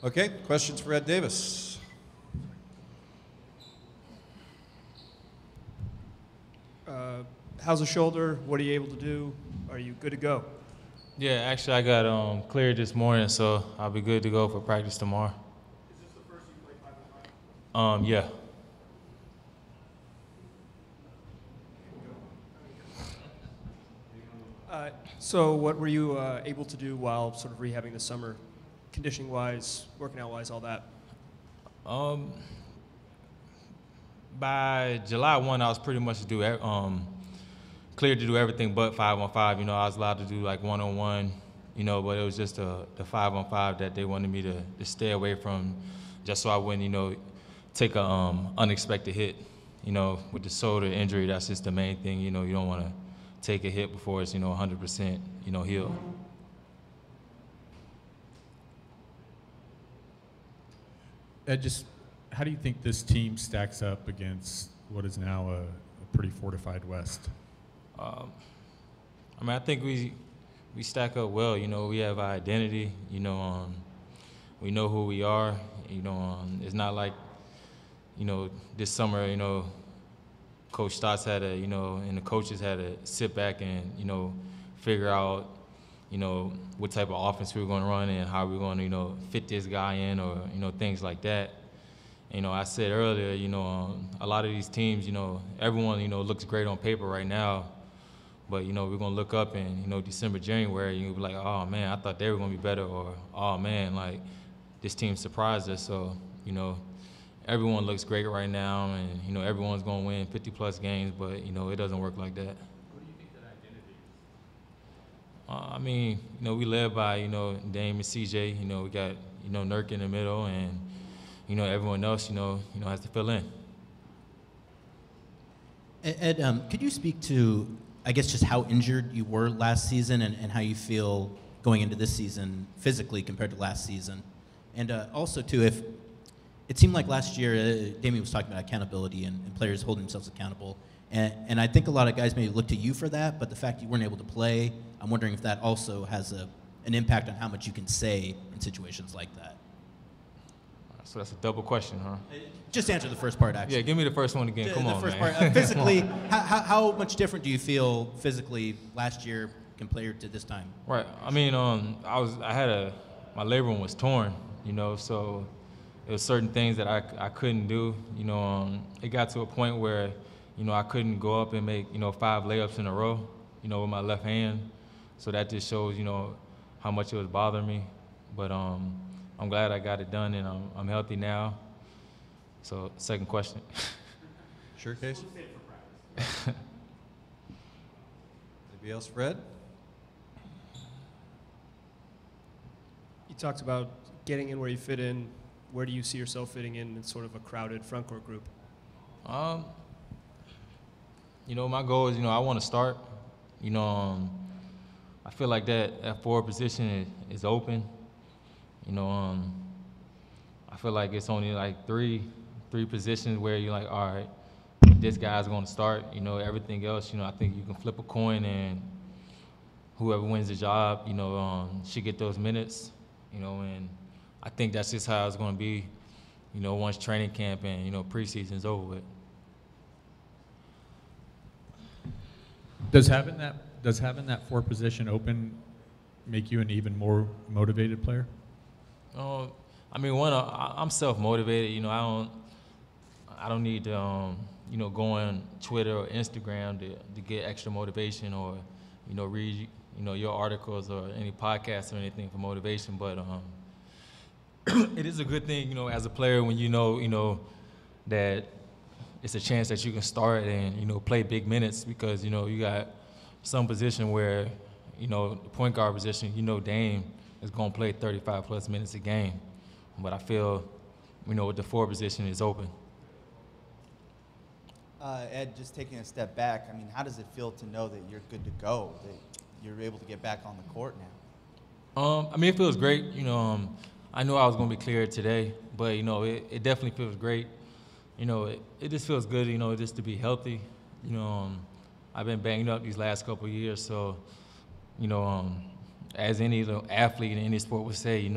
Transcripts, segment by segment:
Okay, questions for Ed Davis? How's the shoulder? What are you able to do? Are you good to go? Yeah, actually, I got cleared this morning, so I'll be good to go for practice tomorrow. Is this the first you played 5-on-5? Yeah. So what were you able to do while sort of rehabbing this summer, conditioning-wise, working out-wise, all that? By July 1, I was pretty much cleared to do everything but 5-on-5. You know, I was allowed to do like 1-on-1, you know, but it was just the 5-on-5 that they wanted me to stay away from, just so I wouldn't, you know, take a unexpected hit. You know, with the shoulder injury, that's just the main thing. You know, you don't want to take a hit before it's, you know, 100%, you know, healed. Ed, just how do you think this team stacks up against what is now a pretty fortified West? I mean, I think we stack up well. You know, we have our identity. You know, we know who we are. You know, it's not like, you know, this summer, you know, Coach Stotts had to, you know, and the coaches had to sit back and, you know, figure out, you know, what type of offense we were going to run and how we were going to, you know, fit this guy in or, you know, things like that. You know, I said earlier, you know, a lot of these teams, you know, everyone, you know, looks great on paper right now. But, you know, we're going to look up in, you know, December, January, and you'll be like, oh, man, I thought they were going to be better. Or, oh, man, like, this team surprised us. So, you know, everyone looks great right now, and, you know, everyone's going to win 50-plus games, but, you know, it doesn't work like that. What do you think that identity is? I mean, you know, we led by, you know, Dame and CJ. You know, we got, you know, Nurk in the middle, and, you know, everyone else, you know, has to fill in. Ed, could you speak to, I guess, just how injured you were last season and how you feel going into this season physically compared to last season? And also, too, if it seemed like last year, Damian was talking about accountability and players holding themselves accountable. And I think a lot of guys maybe look to you for that, but the fact you weren't able to play, I'm wondering if that also has an impact on how much you can say in situations like that. So that's a double question, huh? Just answer the first part, actually. Yeah, give me the first one again. Come on, the first man. part. Physically, how much different do you feel physically last year compared to this time? Right. I mean, my labrum was torn, you know, so there was certain things that I couldn't do. You know, it got to a point where, you know, I couldn't go up and make, you know, 5 layups in a row, you know, with my left hand. So that just shows, you know, how much it was bothering me. But I'm glad I got it done, and I'm healthy now. So, second question. Sure, Case? Anybody else, Fred? You talked about getting in where you fit in. Where do you see yourself fitting in sort of a crowded front court group? You know, my goal is, you know, I want to start. You know, I feel like that forward position is open. You know, I feel like it's only like three positions where you're like, all right, this guy's going to start. You know, everything else, you know, I think you can flip a coin and whoever wins the job, you know, should get those minutes. You know, and I think that's just how it's going to be, you know, once training camp and, you know, preseason's over with. Does having that forward position open make you an even more motivated player? I mean, I'm self-motivated. You know, I don't need to, you know, go on Twitter or Instagram to get extra motivation or, you know, read, you know, your articles or any podcasts or anything for motivation. But it is a good thing, you know, as a player when you know that it's a chance that you can start and, you know, play big minutes because, you know, you got some position where, you know, the point guard position, you know, Dame is going to play 35-plus minutes a game. But I feel, you know, with the forward position, it's open. Ed, just taking a step back, I mean, how does it feel to know that you're good to go, that you're able to get back on the court now? I mean, it feels great. You know, I knew I was going to be cleared today, but, you know, it definitely feels great. You know, it just feels good, you know, just to be healthy. You know, I've been banged up these last couple of years, so, you know, as any athlete in any sport would say,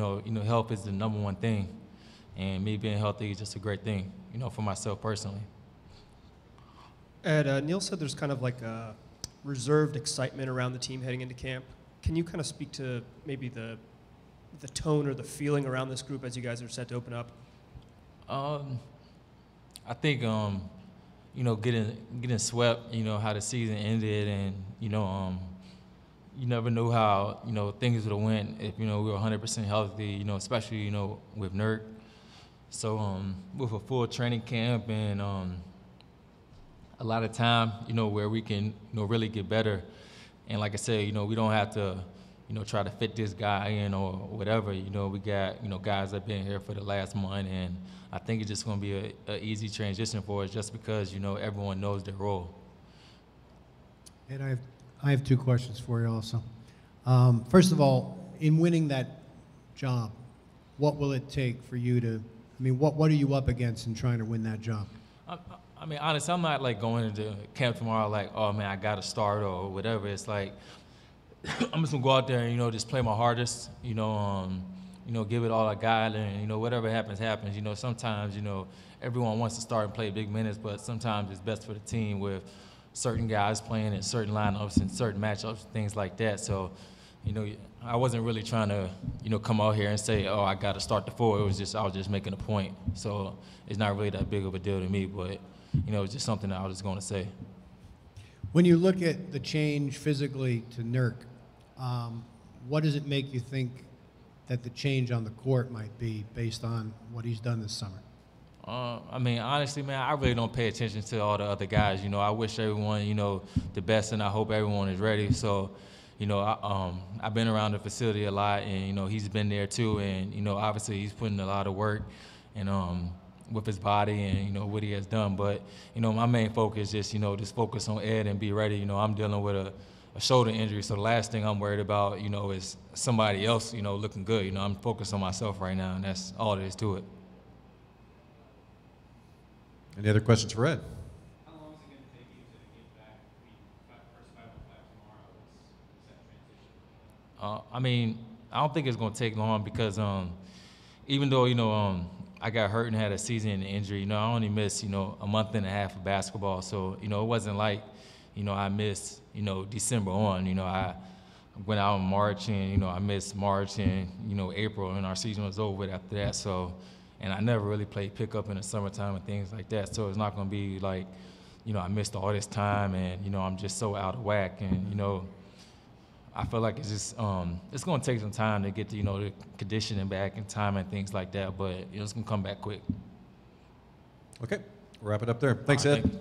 health is the number one thing, and me being healthy is just a great thing, for myself personally. Ed, Neil said there's kind of like a reserved excitement around the team heading into camp. Can you kind of speak to maybe the tone or the feeling around this group as you guys are set to open up? I think getting swept, how the season ended, and you never knew how things would have went if we were 100% healthy, especially with Nurk. So with a full training camp and a lot of time, where we can really get better, and like I said, we don't have to try to fit this guy in or whatever. We got guys that have been here for the last month, and I think it's just going to be an easy transition for us just because everyone knows their role. And I have two questions for you also. First of all, in winning that job, what will it take for you to, what are you up against in trying to win that job? I mean, honestly, I'm not like going into camp tomorrow like, oh man, I got to start or whatever. It's like, I'm just gonna go out there and just play my hardest, give it all I got, and whatever happens, happens. Sometimes everyone wants to start and play big minutes, but sometimes it's best for the team with certain guys playing in certain lineups and certain matchups, things like that. So, I wasn't really trying to come out here and say, oh, I got to start the four. I was just making a point. So it's not really that big of a deal to me, but it's just something that I was just going to say. When you look at the change physically to Nurk, what does it make you think that the change on the court might be based on what he's done this summer? Honestly, man, I really don't pay attention to all the other guys. I wish everyone, the best, and I hope everyone is ready. So, I've been around the facility a lot, and, he's been there too. And, obviously he's putting a lot of work and with his body and, what he has done. But, my main focus is just focus on Ed and be ready. I'm dealing with a shoulder injury, so the last thing I'm worried about, is somebody else, looking good. I'm focused on myself right now, and that's all there is to it. Any other questions for Ed? How long is it going to take you to get back? First 5 tomorrow. What's that transition? I don't think it's going to take long because even though, I got hurt and had a season injury, I only missed, a month and a half of basketball. So, it wasn't like, I missed, December on. I went out in March and, I missed March and, April, and our season was over after that. So, and I never really played pickup in the summertime and things like that. So it's not going to be like, I missed all this time and, I'm just so out of whack. And, I feel like it's just, it's going to take some time to get to, the conditioning back and time and things like that. But it's going to come back quick. Okay, we'll wrap it up there. Thanks, All right, Ed. thank you.